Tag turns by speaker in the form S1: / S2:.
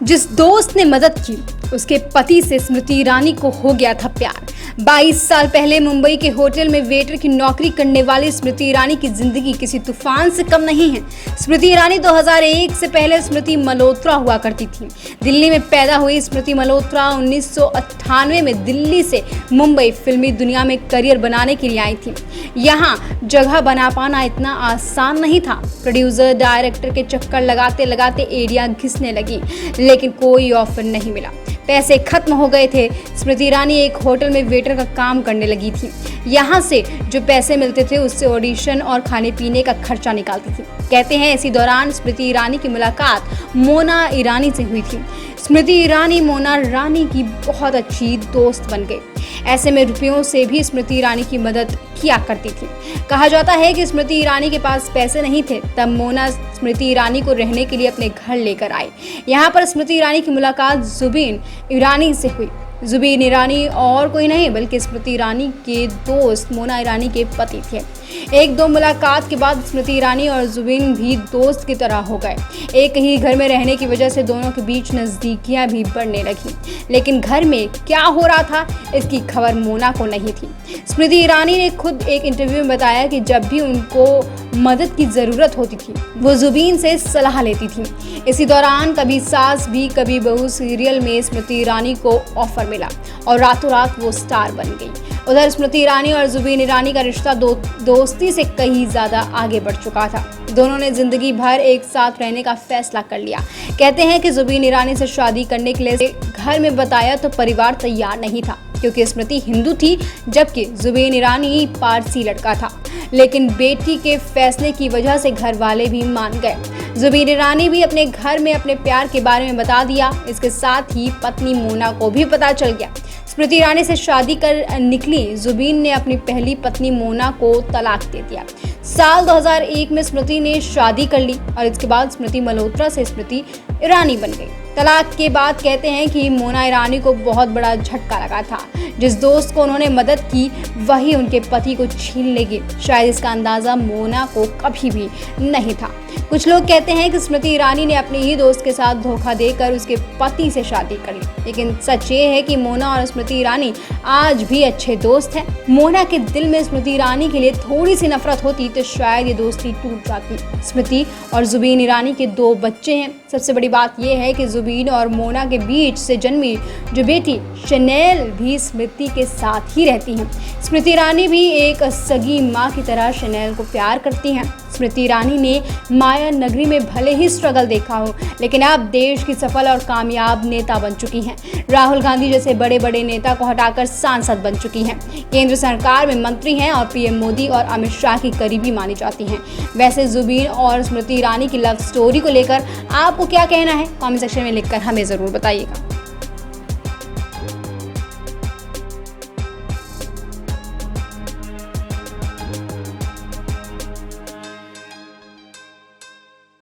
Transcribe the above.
S1: जिस दोस्त ने मदद की उसके पति से स्मृति ईरानी को हो गया था प्यार। 22 साल पहले मुंबई के होटल में वेटर की नौकरी करने वाली स्मृति ईरानी की जिंदगी किसी तूफान से कम नहीं है। स्मृति ईरानी 2001 से पहले स्मृति मल्होत्रा हुआ करती थी। दिल्ली में पैदा हुई स्मृति मल्होत्रा 1998 में दिल्ली से मुंबई फिल्मी दुनिया में करियर बनाने के लिए आई थी। यहाँ जगह बना पाना इतना आसान नहीं था। प्रोड्यूसर डायरेक्टर के चक्कर लगाते लगाते एड़ियां घिसने लगी, लेकिन कोई ऑफर नहीं मिला। पैसे खत्म हो गए थे। स्मृति ईरानी एक होटल में वेटर का काम करने लगी थी। यहाँ से जो पैसे मिलते थे उससे ऑडिशन और खाने पीने का खर्चा निकालती थी। कहते हैं इसी दौरान स्मृति ईरानी की मुलाकात मोना ईरानी से हुई थी। स्मृति ईरानी मोना ईरानी की बहुत अच्छी दोस्त बन गई। ऐसे में रुपयों से भी स्मृति ईरानी की मदद किया करती थी। कहा जाता है कि स्मृति ईरानी के पास पैसे नहीं थे, तब मोना स्मृति ईरानी को रहने के लिए अपने घर लेकर आई। यहाँ पर स्मृति ईरानी की मुलाकात जुबीन ईरानी से हुई। जुबीन ईरानी और कोई नहीं बल्कि स्मृति ईरानी के दोस्त मोना ईरानी के पति थे। एक दो मुलाकात के बाद स्मृति ईरानी और जुबीन भी दोस्त की तरह हो गए। एक ही घर में रहने की वजह से दोनों के बीच नज़दीकियां भी बढ़ने लगी, लेकिन घर में क्या हो रहा था इसकी खबर मोना को नहीं थी। स्मृति ईरानी ने खुद एक इंटरव्यू में बताया कि जब भी उनको मदद की ज़रूरत होती थी वो जुबीन से सलाह लेती थी। इसी दौरान कभी सास भी कभी बहू सीरियल में स्मृति ईरानी को ऑफर मिला और रातों रात वो स्टार बन गई। उधर स्मृति ईरानी और जुबीन ईरानी का रिश्ता दोस्ती से कहीं ज़्यादा आगे बढ़ चुका था। दोनों ने जिंदगी भर एक साथ रहने का फैसला कर लिया। कहते हैं कि जुबीन ईरानी से शादी करने के लिए घर में बताया तो परिवार तैयार नहीं था, क्योंकि स्मृति हिंदू थी जबकि जुबीन ईरानी पारसी लड़का था। लेकिन बेटी के फैसले की वजह से घर वाले भी मान गए। जुबीन ईरानी भी अपने घर में अपने प्यार के बारे में बता दिया। इसके साथ ही पत्नी मोना को भी पता चल गया। स्मृति ईरानी से शादी कर निकली जुबीन ने अपनी पहली पत्नी मोना को तलाक दे दिया। साल 2001 में स्मृति ने शादी कर ली और इसके बाद स्मृति मल्होत्रा से स्मृति ईरानी बन गई। तलाक के बाद कहते हैं कि मोना ईरानी को बहुत बड़ा झटका लगा था। जिस दोस्त को उन्होंने मदद की वही उनके पति को छीन लेगी। शायद इसका अंदाजा मोना को कभी भी नहीं था। कुछ लोग कहते हैं कि स्मृति ईरानी ने अपने ही दोस्त के साथ धोखा देकर उसके पति से शादी कर ली, लेकिन सच ये है कि मोना और स्मृति ईरानी आज भी अच्छे दोस्त हैं। मोना के दिल में स्मृति ईरानी के लिए थोड़ी सी नफरत होती तो शायद ये दोस्ती टूट जाती। स्मृति और जुबीन ईरानी के 2 बच्चे हैं। सबसे बड़ी बात यह है कि जुबीन और मोना के बीच से जन्मी जो बेटी शनेल भी स्मृति के साथ ही रहती हैं। स्मृति ईरानी भी एक सगी माँ की तरह शनेल को प्यार करती हैं। स्मृति ईरानी ने माया नगरी में भले ही स्ट्रगल देखा हो, लेकिन अब देश की सफल और कामयाब नेता बन चुकी हैं। राहुल गांधी जैसे बड़े बड़े नेता को हटाकर सांसद बन चुकी हैं। केंद्र सरकार में मंत्री हैं और पीएम मोदी और अमित शाह की करीबी मानी जाती हैं। वैसे जुबीन और स्मृति ईरानी की लव स्टोरी को लेकर आपको क्या कहना है? कमेंट सेक्शन में लिखकर हमें ज़रूर बताइएगा।